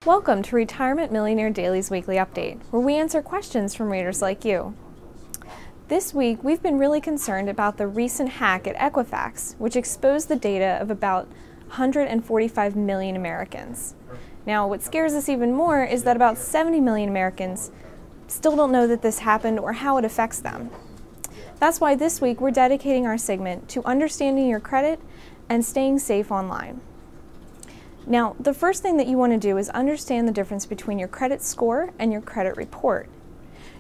Welcome to Retirement Millionaire Daily's Weekly Update, where we answer questions from readers like you. This week, we've been really concerned about the recent hack at EQUIFAX, which exposed the data of about 145 million Americans. Now, what scares us even more is that about 70 million Americans still don't know that this happened or how it affects them. That's why this week we're dedicating our segment to understanding your credit and staying safe online. Now, the first thing that you want to do is understand the difference between your credit score and your credit report.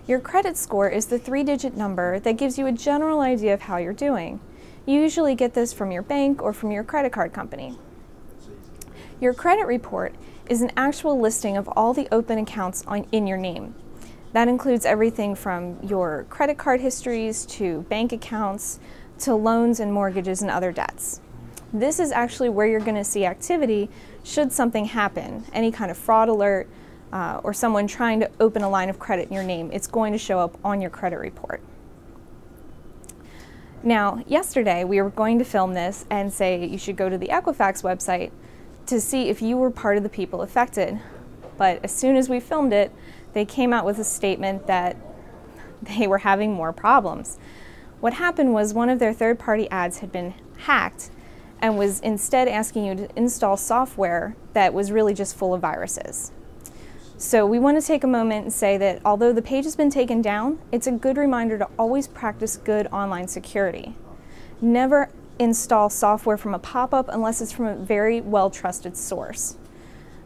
Your credit score is the 3-digit number that gives you a general idea of how you're doing. You usually get this from your bank or from your credit card company. Your credit report is an actual listing of all the open accounts in your name. That includes everything from your credit card histories to bank accounts to loans and mortgages and other debts. This is actually where you're going to see activity should something happen, any kind of fraud alert or someone trying to open a line of credit in your name. It's going to show up on your credit report. Now, yesterday we were going to film this and say you should go to the EQUIFAX website to see if you were part of the people affected. But as soon as we filmed it, they came out with a statement that they were having more problems. What happened was one of their third-party ads had been hacked and was instead asking you to install software that was really just full of viruses. So we want to take a moment and say that although the page has been taken down, it's a good reminder to always practice good online security. Never install software from a pop-up unless it's from a very well-trusted source.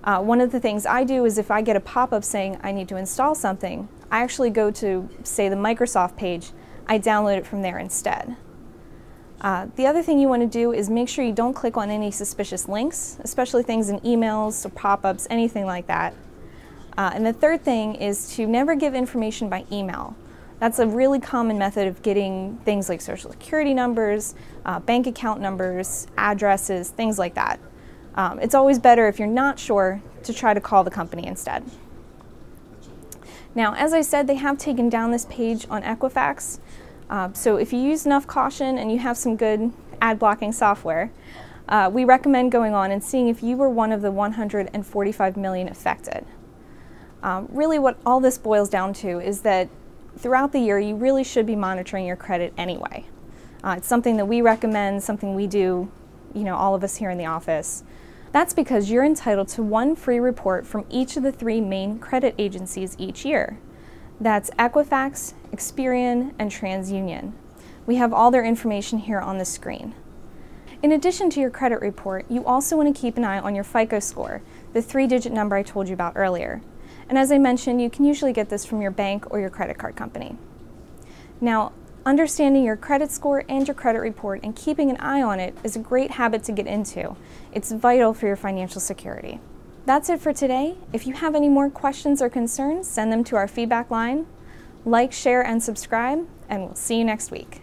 One of the things I do is if I get a pop-up saying I need to install something, I actually go to, say, the Microsoft page. I download it from there instead. The other thing you want to do is make sure you don't click on any suspicious links, especially things in emails or pop-ups, anything like that. And the third thing is to never give information by email. That's a really common method of getting things like social security numbers, bank account numbers, addresses, things like that. It's always better if you're not sure to try to call the company instead. Now, as I said, they have taken down this page on EQUIFAX. So if you use enough caution and you have some good ad blocking software, we recommend going on and seeing if you were one of the 145 million affected. Really what all this boils down to is that throughout the year you really should be monitoring your credit anyway. It's something that we recommend, something we do, all of us here in the office. That's because you're entitled to one free report from each of the 3 main credit agencies each year. That's EQUIFAX, Experian, and TransUnion. We have all their information here on the screen. In addition to your credit report, you also want to keep an eye on your FICO score, the 3-digit number I told you about earlier. And as I mentioned, you can usually get this from your bank or your credit card company. Now, understanding your credit score and your credit report and keeping an eye on it is a great habit to get into. It's vital for your financial security. That's it for today. If you have any more questions or concerns, send them to our feedback line. Like, share, and subscribe, and we'll see you next week.